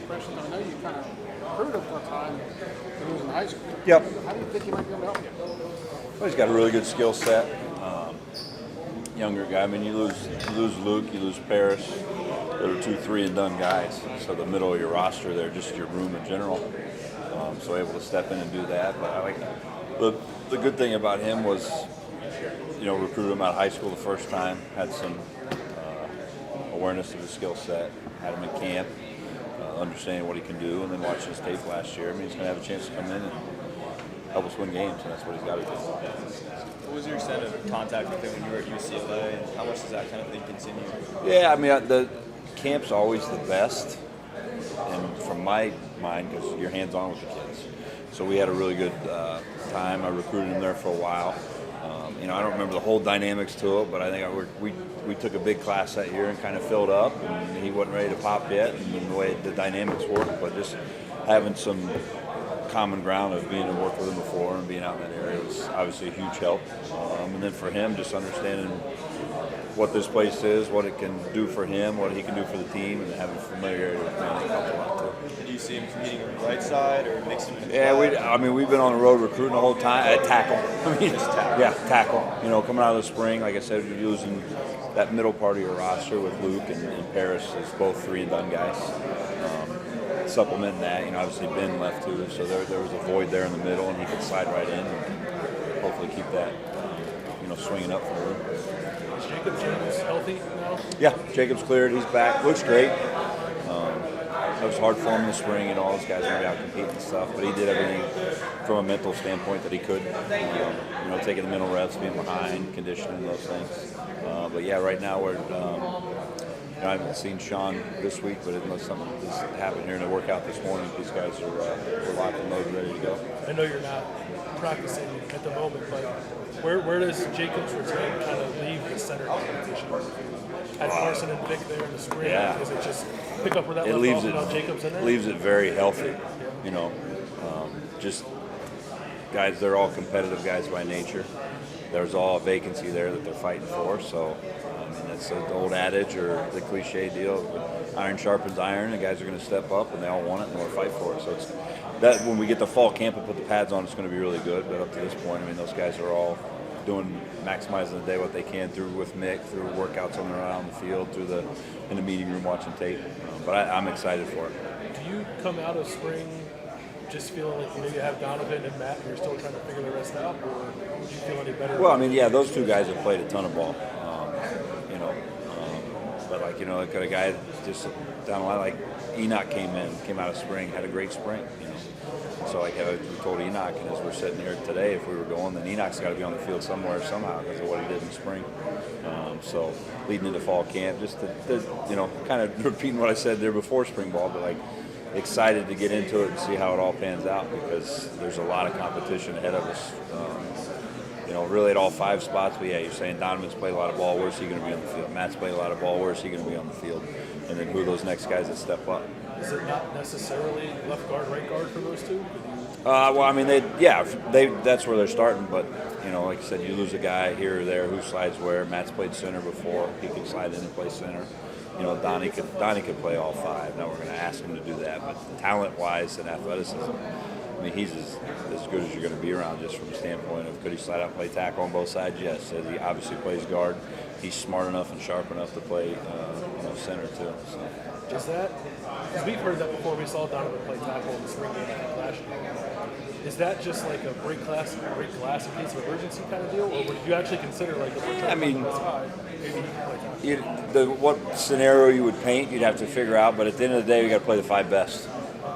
impressions? I know you kind of heard him for a time when he was in high school. Yep. How do you think he might be able to help you? Well, he's got a really good skill set. Younger guy. I mean, you lose Luke, you lose Paris. There were 2 3-and-done guys. So the middle of your roster there, just your room in general. So able to step in and do that. But I like the good thing about him was, recruited him out of high school the first time. Had some awareness of his skill set. Had him in camp, understanding what he can do, and then watching his tape last year. I mean, he's going to have a chance to come in and help us win games, and that's what he's got to do. What was your extent of contact with him when you were at UCLA, and how much does that kind of thing continue? Yeah, I mean, the camp's always the best, and from my mind, because you're hands-on with the kids. So we had a really good time. I recruited him there for a while. I don't remember the whole dynamics to it, but I think we took a big class that year and kind of filled up, and he wasn't ready to pop yet, and the way the dynamics worked, but just having some common ground of being to work with him before and being out in that area was obviously a huge help. And then for him, just understanding what this place is, what it can do for him, what he can do for the team, and having familiarity with me helped a lot too. Did you see him competing on the right side or mixing with the Yeah, we've been on the road recruiting the whole time. Tackle. Just tackle. Yeah, tackle. Coming out of the spring, like I said, we're using that middle part of your roster with Luke and Paris as both 3-and-done guys. Supplementing that, obviously Ben left too, so there was a void there in the middle, and he could slide right in and hopefully keep that, swinging up for him. Is Jacob James healthy now? Yeah, Jacob's cleared. He's back. Looks great. It was hard for him in the spring, all those guys are going to be out competing and stuff, but he did everything from a mental standpoint that he could. Taking the mental reps, being behind, conditioning, those things. But yeah, right now we're. I haven't seen Sean this week, but unless something just happened here in the workout this morning, these guys are locked and loaded, ready to go. I know you're not practicing at the moment, but where does Jacob's return kind of leave the center competition? Had Carson and Vic there in the spring. Yeah. Does it just pick up where that It left off without Jacobs in there? leaves it very healthy. Just guys, they're all competitive guys by nature. There's all a vacancy there that they're fighting for, so that's the old adage or the cliche deal. Iron sharpens iron, and guys are going to step up, and they all want it, and they'll fight for it. So it's that when we get to fall camp and put the pads on, it's going to be really good. But up to this point, those guys are all maximizing the day what they can through with Mick, through workouts on around the field, in the meeting room watching tape. But I'm excited for it. Do you come out of spring just feeling like you have Donovan and Matt, and you're still trying to figure the rest out, or do you feel any better? Well, those two guys have played a ton of ball. But like a guy just down the line, like Enoch came out of spring, had a great spring. So we told Enoch, and as we're sitting here today, if we were going, then Enoch's got to be on the field somewhere somehow because of what he did in spring. So leading into fall camp, just to kind of repeating what I said there before spring ball, but excited to get into it and see how it all pans out because there's a lot of competition ahead of us. Really at all 5 spots, but yeah, you're saying Donovan's played a lot of ball, where's he going to be on the field? Matt's played a lot of ball, where's he going to be on the field? And then who are those next guys that step up? Is it not necessarily left guard, right guard for those two? That's where they're starting, but like I said, you lose a guy here or there who slides where. Matt's played center before; he can slide in and play center. Donnie could play all 5. Now we're going to ask him to do that, but talent-wise and athleticism, he's as good as you're going to be around just from the standpoint of could he slide out and play tackle on both sides? Yes. He obviously plays guard. He's smart enough and sharp enough to play center too. So. Because we've heard that before, we saw Donovan play tackle in the spring game last year. Is that just like a break glass in case of emergency kind of deal, or would you actually consider if we're trying to play side, maybe he can play tackle? What scenario you would paint, you'd have to figure out, but at the end of the day, you got to play the 5 best.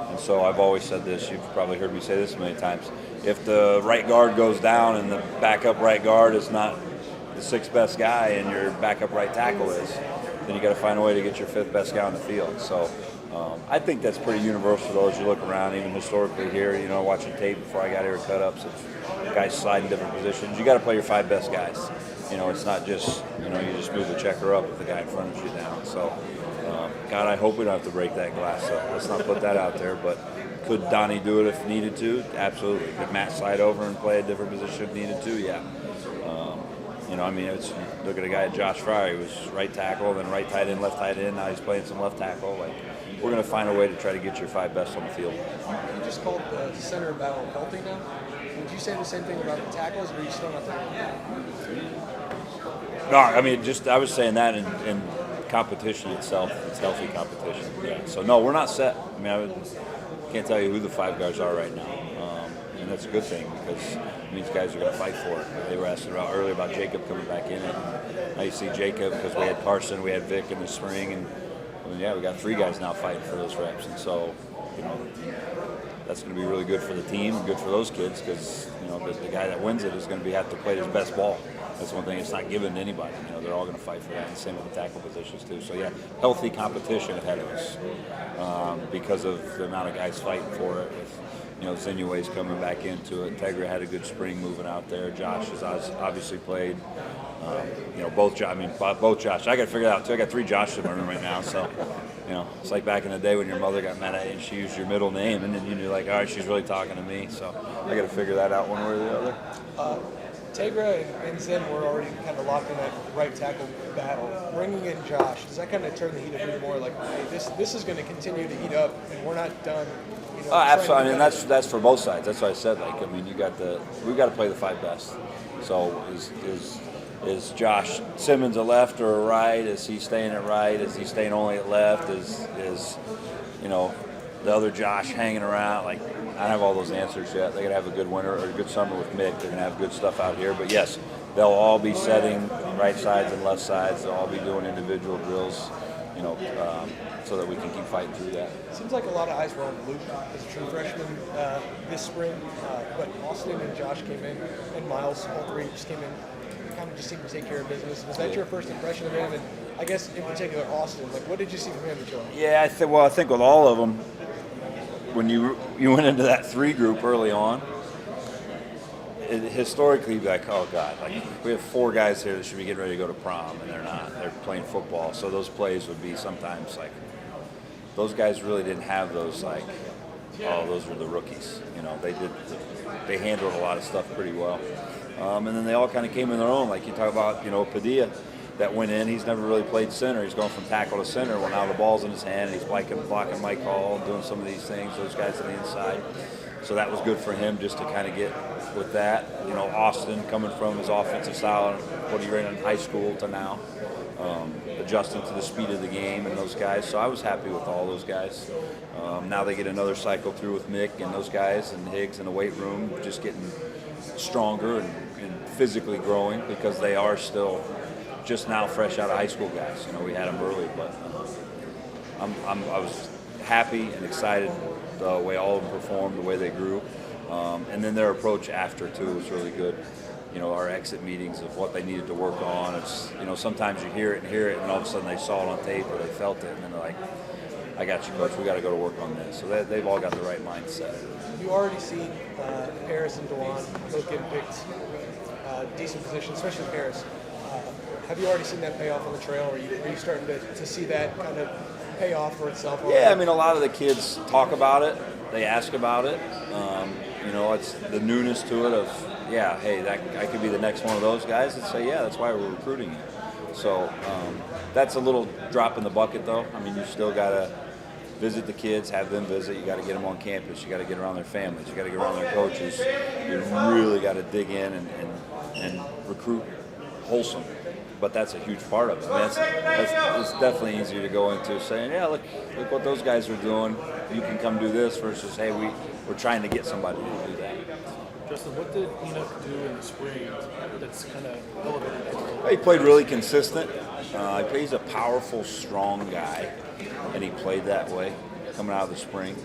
And so I've always said this, you've probably heard me say this many times, if the right guard goes down and the backup right guard is not the 6th best guy and your backup right tackle is, then you got to find a way to get your 5th best guy on the field. So I think that's pretty universal though as you look around, even historically here, watching tape before I got here, cut-ups of guys sliding different positions. You got to play your 5 best guys. It's not just, you just move the checker up if the guy in front of you down. So, God, I hope we don't have to break that glass up. Let's not put that out there, but could Donnie do it if needed to? Absolutely. Could Matt slide over and play a different position if needed to? Yeah. You know, I mean, look at a guy, Josh Frye, who was right tackle, then right tight end, left tight end. Now he's playing some left tackle. Like, we're going to find a way to try to get your 5 best on the field. You just called the center battle healthy now. Would you say the same thing about the tackles, or are you still not there? No, I mean, I was saying that in competition itself, it's healthy competition. Yeah. So no, we're not set. I mean, I can't tell you who the 5 guys are right now, and that's a good thing because it means guys are going to fight for it. They were asking earlier about Jacob coming back in it. Now you see Jacob because we had Carson, we had Vic in the spring, and yeah, we got 3 guys now fighting for those reps, and so you know that's going to be really good for the team and good for those kids because you know the guy that wins it is going to have to play his best ball. That's one thing. It's not given to anybody. You know, they're all going to fight for that. And same with the tackle positions too. So yeah, healthy competition ahead of us because of the amount of guys fighting for it. With, you know, Zineway's coming back into it. Tegra had a good spring moving out there. Josh has obviously played. You know, both Josh. I got to figure it out too. I got 3 Joshes in my room right now. So, you know, it's like back in the day when your mother got mad at you and she used your middle name, and then you knew like, all right, she's really talking to me. So I got to figure that out one way or the other. Tegra and Zen were already kind of locked in that right tackle battle. Bringing in Josh, does that kind of turn the heat up even more? Like, hey, this is going to continue to heat up, and we're not done. You know, absolutely. I mean, that's for both sides. That's what I said. Like, I mean, we got to play the 5 best. So is Josh Simmons a left or a right? Is he staying at right? Is he staying only at left? Is you know the other Josh hanging around? Like, I don't have all those answers yet. They're going to have a good winter or a good summer with Mick. They're going to have good stuff out here. But, yes, they'll all be setting right sides and left sides. They'll all be doing individual drills, you know, so that we can keep fighting through that. Seems like a lot of eyes were on Luke as a true freshman this spring. But Austin and Josh came in, and Miles, all 3 just came in, kind of just seemed to take care of business. Was that your first impression of him? And I guess in particular Austin, like what did you see from him that you liked? Yeah, I think with all of them, when you went into that 3 group early on, historically you'd be like, oh God, like we have 4 guys here that should be getting ready to go to prom, and they're not. They're playing football, so those plays would be sometimes like those guys really didn't have those like, oh, those were the rookies. You know, they handled a lot of stuff pretty well, and then they all kind of came in their own. Like you talk about, you know, Padilla. That went in. He's never really played center. He's going from tackle to center. Well, now the ball's in his hand, and he's blocking Mike Hall, doing some of these things, those guys on the inside. So that was good for him just to kind of get with that. You know, Austin coming from his offensive style, what he ran in high school to now, adjusting to the speed of the game and those guys. So I was happy with all those guys. Now they get another cycle through with Mick and those guys and Higgs in the weight room, just getting stronger and physically growing because they are still just now fresh out of high school guys. You know, we had them early, but I was happy and excited the way all of them performed, the way they grew, and then their approach after too was really good. You know, our exit meetings of what they needed to work on. It's, you know, sometimes you hear it, and all of a sudden they saw it on tape or they felt it, and then they're like, I got you, coach. We got to go to work on this. So they've all got the right mindset. You already see Paris and Dewan both getting picked decent positions, especially Paris. Have you already seen that pay off on the trail, or are you starting to see that kind of pay off for itself? Yeah, I mean, a lot of the kids talk about it. They ask about it. You know, it's the newness to it of, yeah, hey, I could be the next one of those guys that say, yeah, that's why we're recruiting you. So that's a little drop in the bucket, though. I mean, you still got to visit the kids, have them visit. You got to get them on campus. You got to get around their families. You got to get around their coaches. You really got to dig in and recruit wholesome. But that's a huge part of it. I mean, it's definitely easier to go into saying, yeah, look what those guys are doing. You can come do this versus, hey, we're trying to get somebody to do that. Justin, what did Enoch do in the spring that's kind of elevated? He played really consistent. He's a powerful, strong guy, and he played that way coming out of the spring.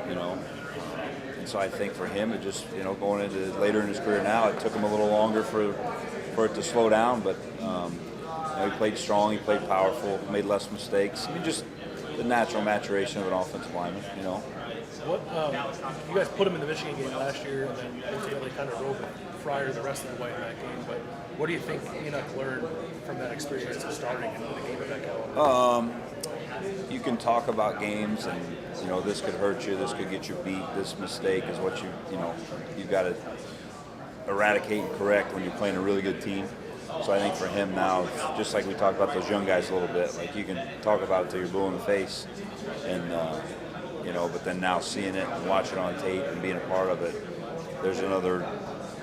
You know, and so I think for him, it just, you know, going into later in his career now, it took him a little longer for it to slow down, but you know, he played strong, he played powerful, made less mistakes. I mean, just the natural maturation of an offensive lineman, you know. What you guys put him in the Michigan game last year, and then ultimately kind of rode Fryer the rest of the way in that game. But what do you think Enoch learned from that experience of starting and the game back out? You can talk about games, and you know, this could hurt you, this could get you beat, this mistake is what you know you've got to eradicate and correct when you're playing a really good team. So I think for him now, just like we talked about those young guys a little bit, like you can talk about it till you're blue in the face, and but then now seeing it and watching it on tape and being a part of it, there's another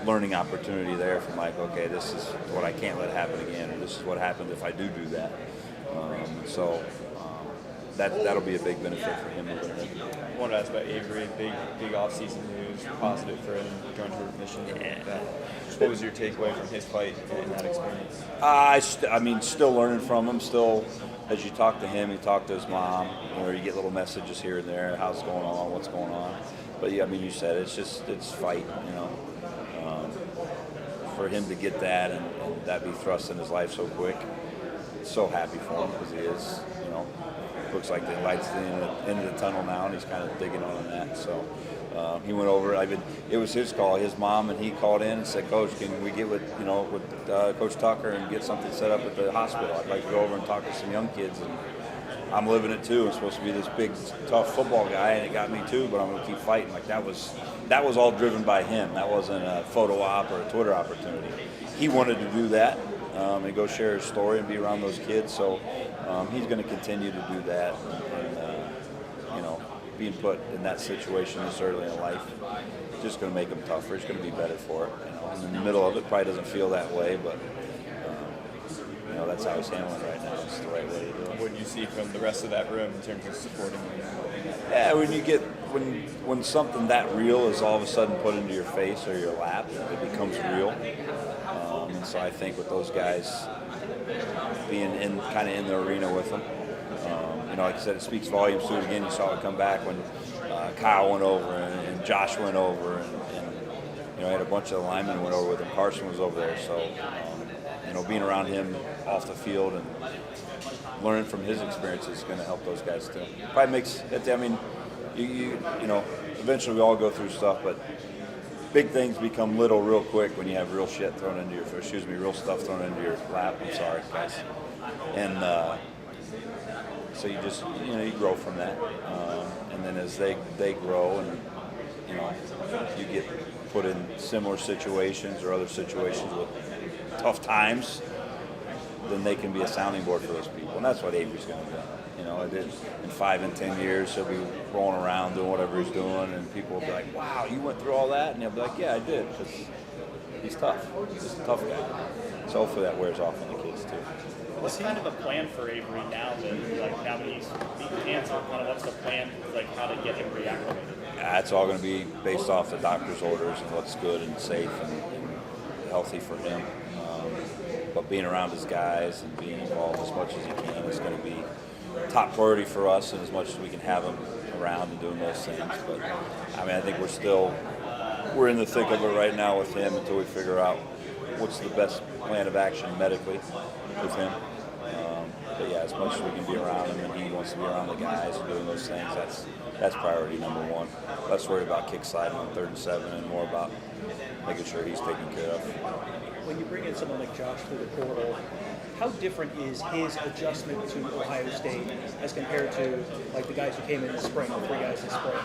learning opportunity there for Mike. Okay, this is what I can't let happen again, or this is what happens if I do that. That'll be a big benefit for him. I wanted to ask about Avery. Big off-season news, positive for him, joined her mission. What was your takeaway from his fight and that experience? Still learning from him. Still, as you talk to him, you talk to his mom, or you get little messages here and there, how's going on, what's going on. But yeah, you said it's fight, for him to get that and that be thrust in his life so quick. So happy for him because he is, looks like the light's at the end of the tunnel now, and he's kind of digging on that. So he went over. It was his call. His mom and he called in and said, "Coach, can we get with Coach Tucker and get something set up at the hospital? I'd like to go over and talk to some young kids." And I'm living it too. I'm supposed to be this big, tough football guy, and it got me too. But I'm going to keep fighting. Like that was all driven by him. That wasn't a photo op or a Twitter opportunity. He wanted to do that. And go share his story and be around those kids. So he's going to continue to do that. And being put in that situation this early in life, just going to make him tougher. He's going to be better for it. In the middle of it, probably doesn't feel that way, but that's how he's handling right now. It's the right way to do it. What do you see from the rest of that room in terms of supporting him? Yeah, when something that real is all of a sudden put into your face or your lap, it becomes real. And so I think with those guys being in the arena with them, like I said, it speaks volumes to it. Again, you saw it come back when Kyle went over and Josh went over, and I had a bunch of the linemen went over with him. Carson was over there, so being around him off the field and learning from his experiences is going to help those guys too. Probably makes it. Eventually we all go through stuff, but big things become little real quick when you have real shit thrown into real stuff thrown into your lap. I'm sorry, guys. And so you just, you grow from that. And then as they grow and, you get put in similar situations or other situations with tough times, then they can be a sounding board for those people. And that's what Avery's going to do. In 5 and 10 years, he'll be rolling around doing whatever he's doing, and people will be like, "Wow, you went through all that?" And he'll be like, "Yeah, I did," because he's tough. He's a tough guy. So hopefully that wears off on the kids too. What's kind of a plan for Avery now that he's beaten cancer? Kind of what's the plan, how to get him reacclimated? It's all going to be based off the doctor's orders and what's good and safe and healthy for him. But being around his guys and being involved as much as he can is going to be top priority for us, and as much as we can have him around and doing those things. But I think we're in the thick of it right now with him until we figure out what's the best plan of action medically with him. But yeah, as much as we can be around him and he wants to be around the guys and doing those things, that's priority number one. Less worried about kick sliding on 3rd and 7 and more about making sure he's taken care of. When you bring in someone like Josh through the portal, how different is his adjustment to Ohio State as compared to the guys who came in the spring, the 3 guys this spring?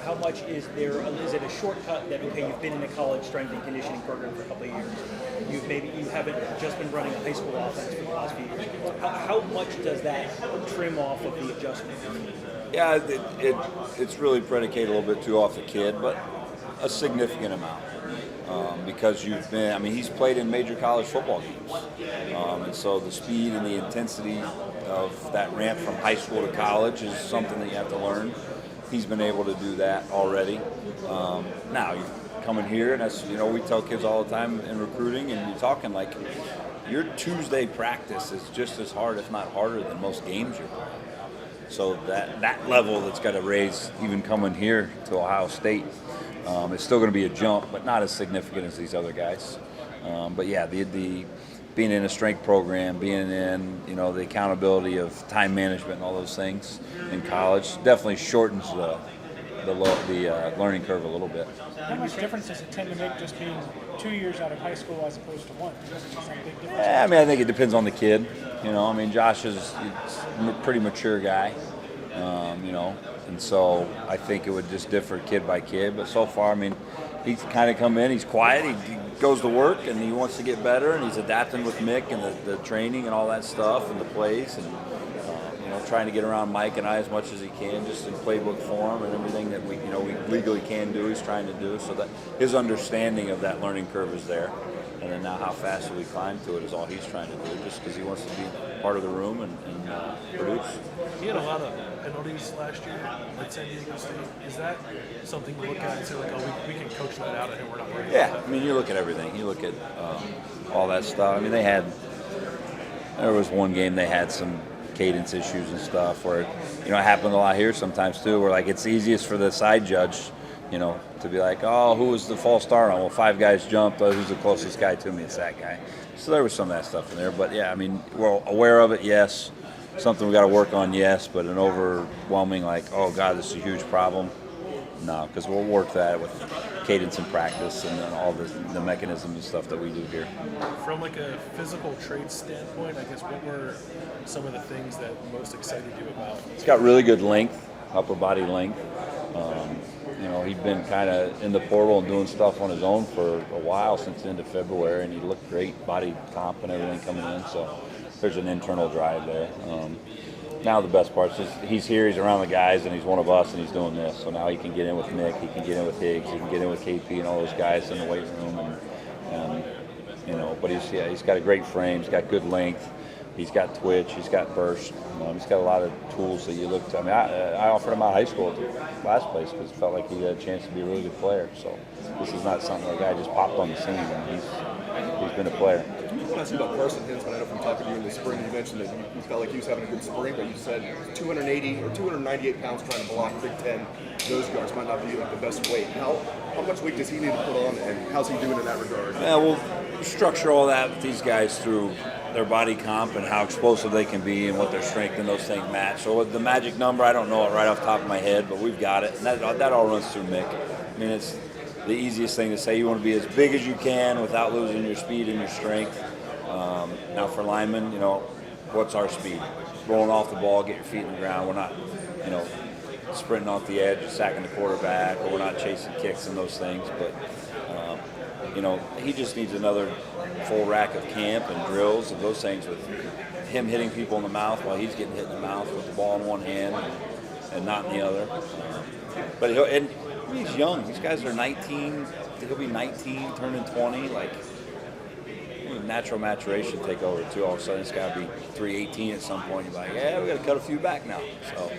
How much is there? Is it a shortcut that you've been in a college strength and conditioning program for a couple of years? You haven't just been running a high school offense for the last few years. How much does that trim off of the adjustment? Yeah, it's really predicated a little bit too off the kid, but a significant amount. Because he's played in major college football games. And so the speed and the intensity of that ramp from high school to college is something that you have to learn. He's been able to do that already. Now, you come in here, and that's, we tell kids all the time in recruiting, and you're talking like your Tuesday practice is just as hard, if not harder, than most games you're playing. So that level that's got to raise even coming here to Ohio State, it's still going to be a jump, but not as significant as these other guys. But yeah, the being in a strength program, being in the accountability of time management and all those things in college definitely shortens the learning curve a little bit. How much difference does it tend to make just being 2 years out of high school as opposed to 1? Some big difference? I think it depends on the kid. Josh is a pretty mature guy. And so I think it would just differ kid by kid. But so far, I mean, he's kind of come in. He's quiet. He goes to work and he wants to get better. And he's adapting with Mick and the training and all that stuff and the plays and trying to get around Mike and I as much as he can, just in playbook form and everything that we legally can do. He's trying to do so that his understanding of that learning curve is there. And then now how fast will we climb to it is all he's trying to do, just because he wants to be part of the room and produce. He had a lot of penalties last year at San Diego State. Is that something to look at and say, like, oh, we can coach that out of him, we're not worried about that? I mean, you look at everything. You look at all that stuff. I mean, there was one game they had some cadence issues and stuff where, it happened a lot here sometimes too, where, like, it's easiest for the side judge, to be like, oh, who was the false start on? Well, 5 guys jumped. Oh, who's the closest guy to me? It's that guy. So there was some of that stuff in there. But, yeah, I mean, we're aware of it, yes. Something we got to work on, yes. But an overwhelming, like, oh, God, this is a huge problem. No, because we'll work that with cadence and practice and then all the mechanisms and stuff that we do here. From, like, a physical trait standpoint, I guess, what were some of the things that most excited you about? He's got really good length, upper body length. He'd been kind of in the portal and doing stuff on his own for a while, since the end of February, and he looked great, body comp and everything coming in. So there's an internal drive there. Now the best part is just he's here, he's around the guys, and he's one of us, and he's doing this. So now he can get in with Nick, he can get in with Higgs, he can get in with KP and all those guys in the weight room. But he's got a great frame, he's got good length. He's got twitch, he's got burst, he's got a lot of tools that you look to. I mean, I offered him out of high school at the last place because it felt like he had a chance to be a really good player. So this is not something that guy just popped on the scene. He's been a player. I want to ask you about Carson Hinsman. I know from talking to you in the spring, you mentioned that you felt like he was having a good spring, but you said 280 or 298 pounds trying to block Big Ten nose guards might not be like the best weight. How much weight does he need to put on, and how's he doing in that regard? Yeah, we'll structure all that with these guys through their body comp and how explosive they can be and what their strength and those things match. So with the magic number, I don't know it right off the top of my head, but we've got it. And that all runs through Mick. I mean, it's the easiest thing to say. You want to be as big as you can without losing your speed and your strength. Now for linemen, what's our speed? Rolling off the ball, get your feet in the ground. We're not, sprinting off the edge, sacking the quarterback, or we're not chasing kicks and those things. But, he just needs another full rack of camp and drills and those things with him hitting people in the mouth while he's getting hit in the mouth with the ball in one hand and not in the other. But he's young. These guys are 19. He'll be 19, turning 20. Like, natural maturation take over too. All of a sudden, it's got to be 318 at some point. You're like, yeah, we got to cut a few back now. So,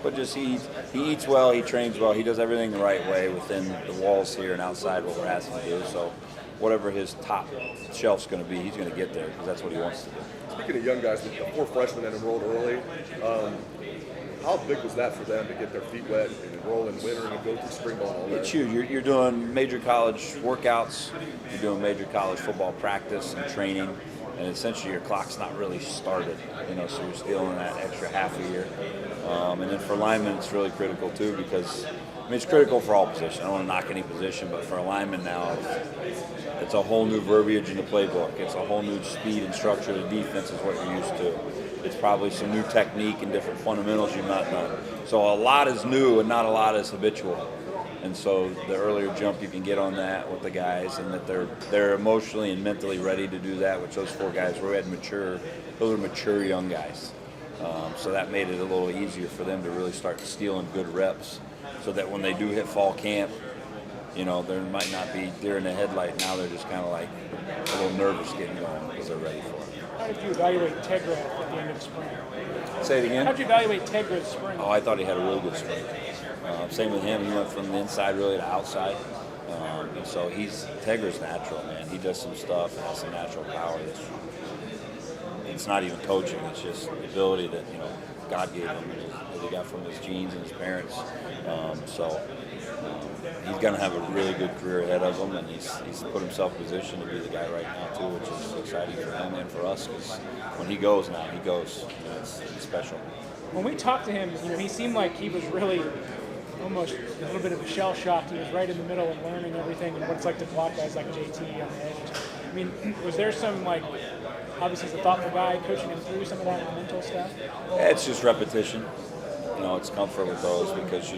but just he eats well, he trains well, he does everything the right way within the walls here and outside what we're asking to do. So, whatever his top shelf's going to be, he's going to get there because that's what he wants to do. Speaking of young guys, with the 4 freshmen that enrolled early, how big was that for them to get their feet wet and enroll in winter and go through spring ball and all that? It's huge. You're doing major college workouts, you're doing major college football practice and training, and essentially your clock's not really started, so you're still in that extra half a year. And then for linemen, it's really critical too because, it's critical for all positions. I don't want to knock any position, but for a lineman now, it's a whole new verbiage in the playbook. It's a whole new speed and structure of the defense is what you're used to. It's probably some new technique and different fundamentals you've not done. So a lot is new and not a lot is habitual. And so the earlier jump you can get on that with the guys and that they're emotionally and mentally ready to do that, which those 4 guys were those are mature young guys. So that made it a little easier for them to really start stealing good reps so that when they do hit fall camp, there might not be deer in the headlight. Now they're just kind of like a little nervous getting going because they're ready for it. How did you evaluate Tegra at the end of spring? Say it again? How did you evaluate Tegra this spring? Oh, I thought he had a really good spring. Same with him. He went from the inside really to outside. And so Tegra's natural, man. He does some stuff and has some natural power. It's not even coaching. It's just the ability that, God gave him that he got from his genes and his parents. He's going to have a really good career ahead of him, and he's put himself in position to be the guy right now too, which is exciting for him and for us because when he goes now, he goes. It's special. When we talked to him, he seemed like he was really almost a little bit of a shell shocked. He was right in the middle of learning everything and what it's like to block guys like JT on the edge. Was there some obviously he's a thoughtful guy, coaching him through some of that mental stuff? It's just repetition. it's comfort with those because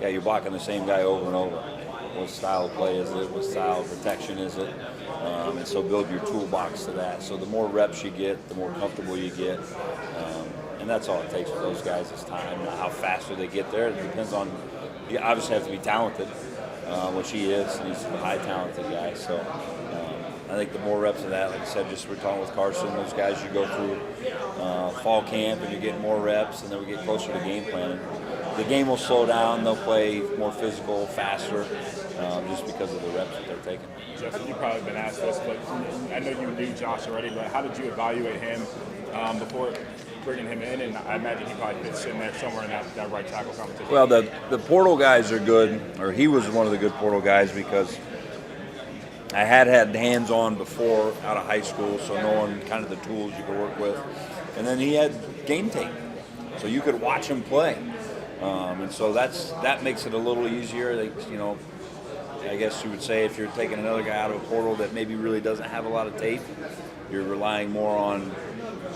you're blocking the same guy over and over. What style of play is it? What style of protection is it? And so build your toolbox to that. So the more reps you get, the more comfortable you get. And that's all it takes for those guys is time. Now, how fast do they get there? It depends on, you obviously have to be talented, which he is, and he's a high talented guy. So I think the more reps of that, like I said, just we're talking with Carson, those guys you go through fall camp and you're getting more reps, and then we get closer to game planning. The game will slow down, they'll play more physical, faster, just because of the reps that they're taking. Justin, you've probably been asked this, but I know you knew Josh already, but how did you evaluate him before bringing him in? And I imagine he probably fits in there somewhere in that right tackle competition. Well, the portal guys are good, or he was one of the good portal guys because I had hands-on before out of high school, so knowing kind of the tools you could work with. And then he had game tape, so you could watch him play. And so that makes it a little easier. I guess you would say if you're taking another guy out of a portal that maybe really doesn't have a lot of tape, you're relying more on,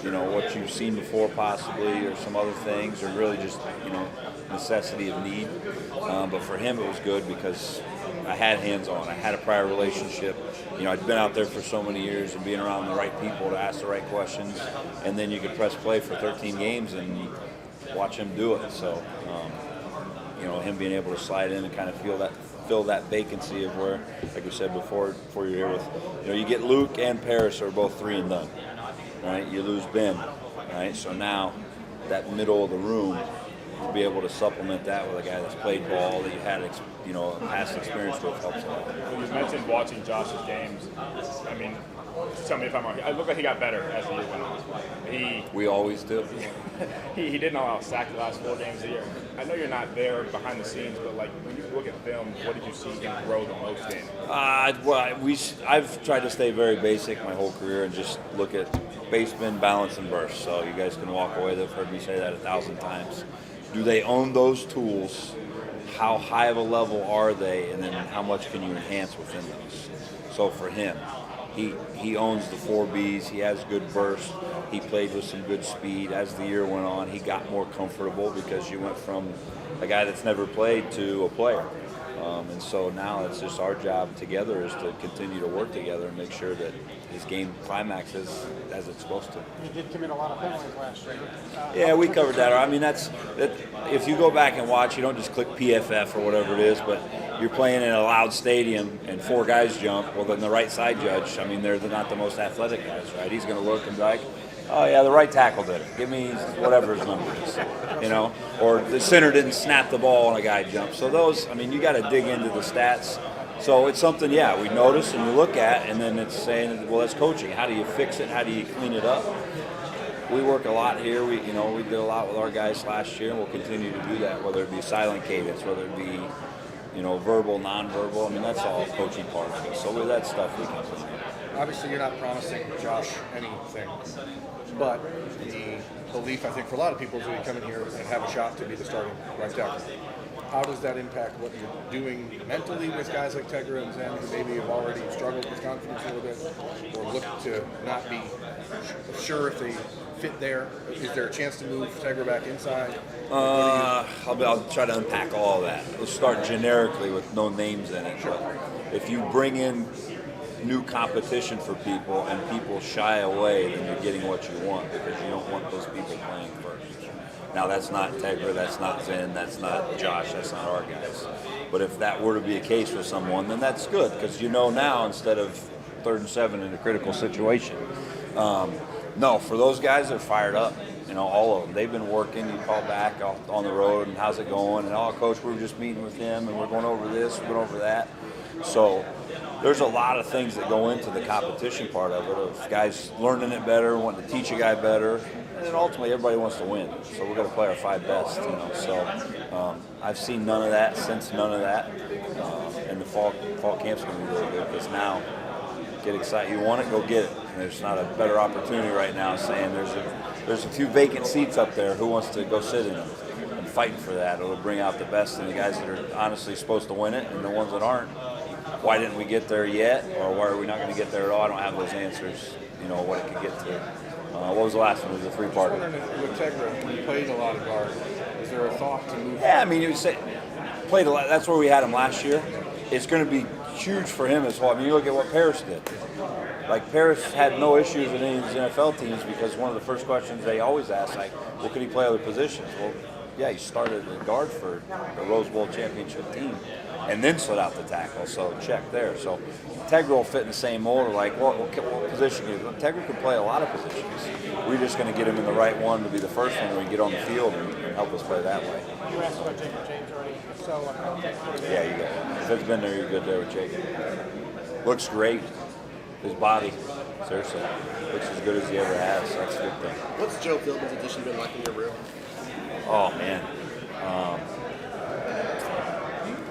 what you've seen before possibly or some other things, or really just, necessity of need. But for him it was good because I had hands-on. I had a prior relationship. I'd been out there for so many years and being around the right people to ask the right questions, and then you could press play for 13 games and watch him do it. So, him being able to slide in and kind of fill that vacancy of where, like we said before you're here with, you get Luke and Paris are both 3 and done, right? You lose Ben, right? So now that middle of the room, to be able to supplement that with a guy that's played ball that you had, past experience with helps a lot. You mentioned watching Josh's games. I mean, tell me if I'm wrong. It looked like he got better as the year went on. We always do. He didn't allow a sack the last 4 games of the year. I know you're not there behind the scenes, but when you look at film, what did you see him grow the most in? I've tried to stay very basic my whole career and just look at baseman, balance, and burst. So you guys can walk away. They've heard me say that 1,000 times. Do they own those tools? How high of a level are they? And then how much can you enhance within those? So for him, he owns the 4 Bs. He has good burst. He played with some good speed. As the year went on, he got more comfortable because you went from a guy that's never played to a player. And so now it's just our job together is to continue to work together and make sure that his game climaxes as it's supposed to. You did commit a lot of penalties last year. Yeah, we covered that. I mean, that. If you go back and watch, you don't just click PFF or whatever it is, but you're playing in a loud stadium and 4 guys jump. Well, then the right side judge, I mean, they're not the most athletic guys, right? He's going to look and be like, oh, yeah, the right tackle did it. Give me whatever his number is, Or the center didn't snap the ball and a guy jumped. So those, I mean, you got to dig into the stats. So it's something, we notice and we look at, and then it's saying, well, that's coaching. How do you fix it? How do you clean it up? We work a lot here. We did a lot with our guys last year, and we'll continue to do that, whether it be silent cadence, whether it be, verbal, nonverbal. I mean, that's all coaching part of it. So with that stuff, we can clean it. Obviously, you're not promising Josh anything, but the belief, I think, for a lot of people is that you come in here and have a shot to be the starting right tackle. How does that impact what you're doing mentally with guys like Tegra and Zen who maybe have already struggled with confidence a little bit or look to not be sure if they fit there? Is there a chance to move Tegra back inside? I'll try to unpack all of that. Let's start generically with no names in it. Sure. But if you bring in new competition for people and people shy away, then you're getting what you want because you don't want those people playing first. Now, that's not Tegra, that's not Zen, that's not Josh, that's not our guys. But if that were to be a case with someone, then that's good because now instead of 3rd and 7 in a critical situation. No, for those guys, they're fired up. All of them. They've been working. You call back on the road and how's it going? And, coach, we were just meeting with him and we're going over this, we're going over that. So there's a lot of things that go into the competition part of it, of guys learning it better, wanting to teach a guy better, and then ultimately everybody wants to win. So we're going to play our 5 best, So I've seen none of that, sensed none of that, and the fall camp's going to be really good because now get excited. You want it, go get it. And there's not a better opportunity right now saying there's a few vacant seats up there. Who wants to go sit in them? And fighting for that. It'll bring out the best in the guys that are honestly supposed to win it and the ones that aren't. Why didn't we get there yet? Or why are we not going to get there at all? I don't have those answers, what it could get to. What was the last one? It was a three-parter. With Tegra, he played a lot of guard. Is there a thought to move? Yeah, I mean, played a lot. That's where we had him last year. It's going to be huge for him as well. I mean, you look at what Paris did. Like, Paris had no issues with any of his NFL teams because one of the first questions they always ask, like, well, could he play other positions? Well, yeah, he started at guard for the Rose Bowl championship team and then slid out the tackle, so check there. So Tegra will fit in the same mold. Like, what position? Tegra can play a lot of positions. We're just going to get him in the right one to be the first one when we get on the field and help us play that way. You asked about Jacob James already, so Yeah, you got it. If it's been there, you're good there with Jacob. Looks great. His body, seriously, looks as good as he ever has. So that's a good thing. What's Joe Philbin's addition been like in your room? Oh, man.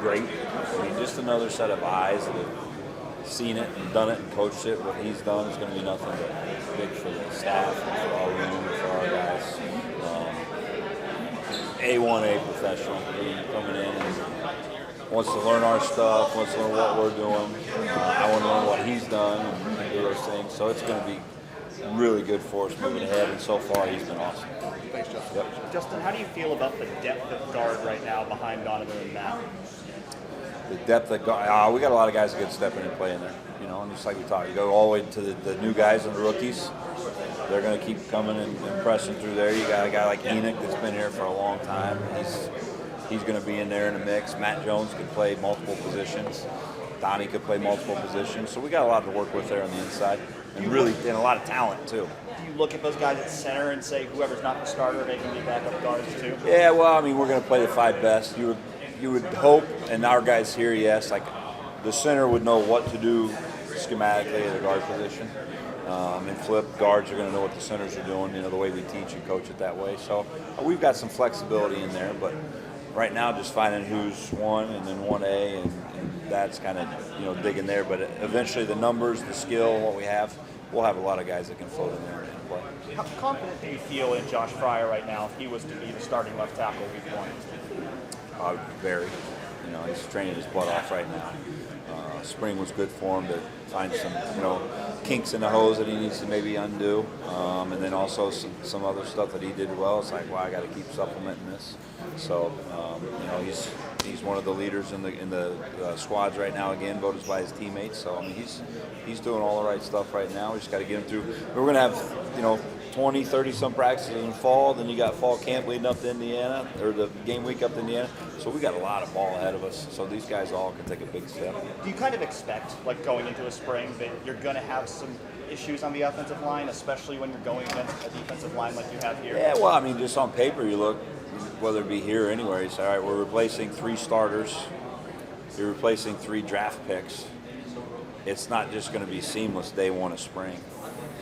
Great. I mean, just another set of eyes that have seen it and done it and coached it. What he's done is going to be nothing but big for the staff, and for our room, and for our guys. A1A professional. Coming in and wants to learn our stuff, wants to learn what we're doing. I want to learn what he's done and do those things. So it's going to be really good for us moving ahead, and so far he's been awesome. Thanks, Justin. Yep. Justin, how do you feel about the depth of guard right now behind Donovan and Matt? The depth of guard, we got a lot of guys that can step in and play in there. You know, and just like we talked, you go all the way to the new guys and the rookies. They're going to keep coming and pressing through there. You got a guy like Enoch that's been here for a long time. He's going to be in there in the mix. Matt Jones could play multiple positions. Donnie could play multiple positions. So we got a lot to work with there on the inside, and a lot of talent too. Do you look at those guys at center and say whoever's not the starter, they can be backup guards too? Yeah, well, I mean, we're going to play the five best. You would hope, and our guys here, yes, like the center would know what to do schematically at the guard position. And flip guards are going to know what the centers are doing, you know, the way we teach and coach it that way. So we've got some flexibility in there, but right now just finding who's 1 and then 1A, and that's kind of, digging there. But eventually the numbers, the skill, what we have, we'll have a lot of guys that can float in there and play. How confident do you feel in Josh Frye right now if he was to be the starting left tackle week 1? Very. He's training his butt off right now. Spring was good for him to find some, kinks in the hose that he needs to maybe undo, and then also some other stuff that he did well. It's like, well, I got to keep supplementing this. So, he's one of the leaders in the squads right now. Again, voted by his teammates. So I mean, he's doing all the right stuff right now. We just got to get him through. We're going to have 20, 30 some practices in the fall. Then you got fall camp leading up to Indiana, or the game week up to Indiana. So we got a lot of ball ahead of us. So these guys all can take a big step. Do you kind of expect, like going into a spring, that you're going to have some issues on the offensive line, especially when you're going against a defensive line like you have here? Yeah, well, I mean, just on paper, you look, whether it be here or anywhere, you say, all right, we're replacing 3 starters. You're replacing 3 draft picks. It's not just going to be seamless day 1 of spring.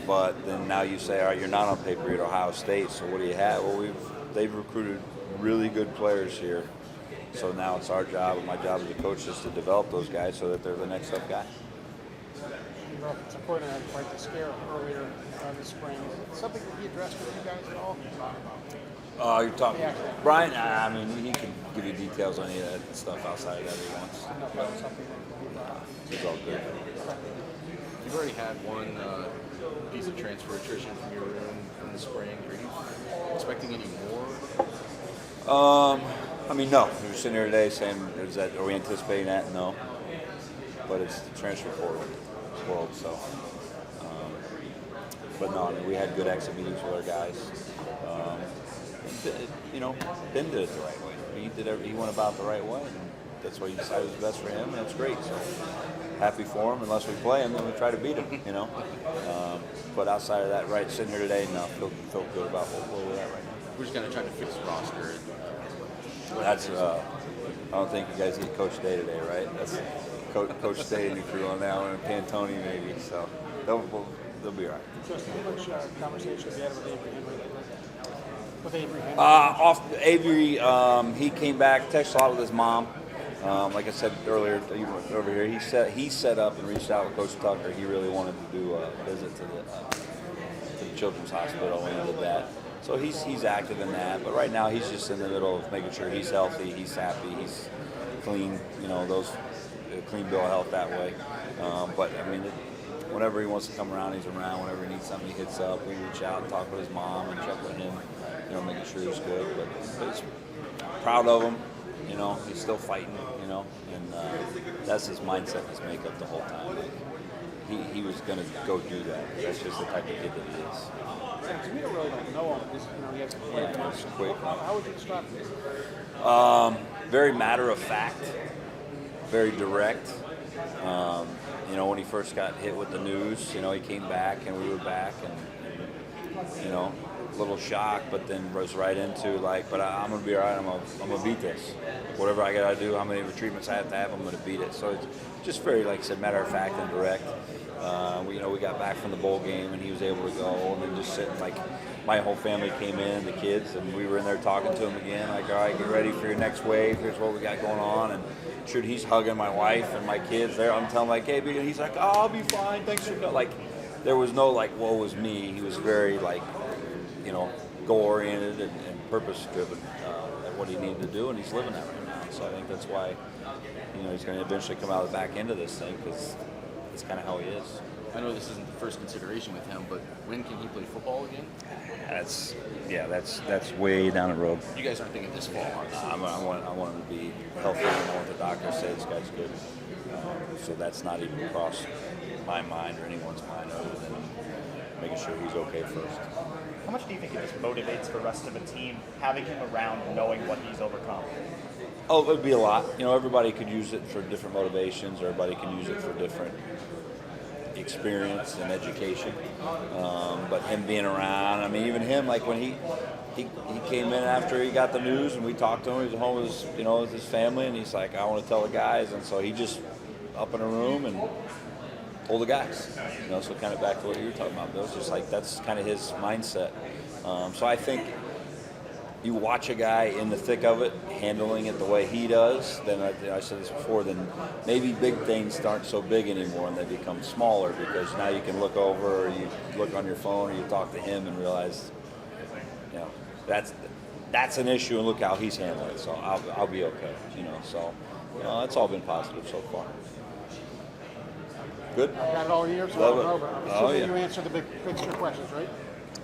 But then now you say, all right, you're not on paper, you're at Ohio State, so what do you have? Well, they've recruited really good players here. So now it's our job, and my job as a coach is to develop those guys so that they're the next up guy. Your offensive coordinator had quite the scare earlier this spring. Is it something that he addressed with you guys at all? You're talking Brian? I mean, he can give you details on any of that stuff outside of that if he wants. I don't know if that was something that It's all good. You've already had one piece of transfer attrition from your room from the spring. Are you expecting any more? I mean, no. We were sitting here today saying, are we anticipating that? No. But it's the transfer portal world, so. But no, I mean, we had good exit meetings with our guys. Ben did it the right way. He went about the right way, and that's what he decided was best for him, and it's great. So happy for him. Unless we play him, then we try to beat him, But outside of that, right, sitting here today, no, feel good about where we're at right now. We're just going to try to fix the roster. That's I don't think you guys get Coach Day today, right? That's Coach Day and your crew on that one, and Pantoni maybe. So they'll be all right. Justin, how much conversation have you had with Avery Henry? Avery, he came back, texted a lot with his mom. Like I said earlier, over here, he set up and reached out with Coach Tucker. He really wanted to do a visit to the Children's Hospital, and he did that. So he's active in that. But right now, he's just in the middle of making sure he's healthy, he's happy, he's clean. Those clean bill of health that way. But I mean, whenever he wants to come around, he's around. Whenever he needs something, he hits up. We reach out and talk with his mom and check with him, making sure he's good. But it's proud of him. He's still fighting. And that's his mindset, his makeup the whole time. Like, he was going to go do that. That's just the type of kid that he is. Because we don't really know him. He has to play It's quick. How would you describe him? Very matter of fact, very direct. When he first got hit with the news, he came back and we were back and a little shocked, but then was right into but I'm going to be all right. I'm going to beat this. Whatever I got to do, how many treatments I have to have, I'm going to beat it. So it's just very, like I said, matter of fact and direct. We got back from the bowl game and he was able to go, and then just sitting my whole family came in, the kids, and we were in there talking to him again, like, all right, get ready for your next wave. Here's what we got going on. And shoot, he's hugging my wife and my kids there. I'm telling him, hey, he's like, oh, I'll be fine. Thanks for there was no woe is me. He was very goal-oriented and purpose-driven at what he needed to do, and he's living that right now. So I think that's why, he's going to eventually come out of the back end of this thing, because it's kind of how he is. I know this isn't the first consideration with him, but when can he play football again? That's way down the road. You guys aren't thinking this fall, obviously. I want him to be healthy. I want the doctor to say this guy's good. So that's not even across my mind or anyone's mind other than making sure he's okay first. How much do you think it just motivates the rest of the team, having him around, knowing what he's overcome? Oh, it would be a lot. Everybody could use it for different motivations. Everybody can use it for different experience and education. But him being around, even him, when he came in after he got the news and we talked to him, he was home with his family, and he's like, I want to tell the guys. And so he just up in a room and told the guys. So kind of back to what you were talking about, Bill. It's just that's kind of his mindset. So I think you watch a guy in the thick of it, handling it the way he does, then I said this before, then maybe big things aren't so big anymore and they become smaller, because now you can look over or you look on your phone or you talk to him and realize, that's an issue, and look how he's handling it. So I'll be okay. So it's all been positive so far. Good. Got it all years. Love it. Over. I'm assuming you answered the big picture questions, right?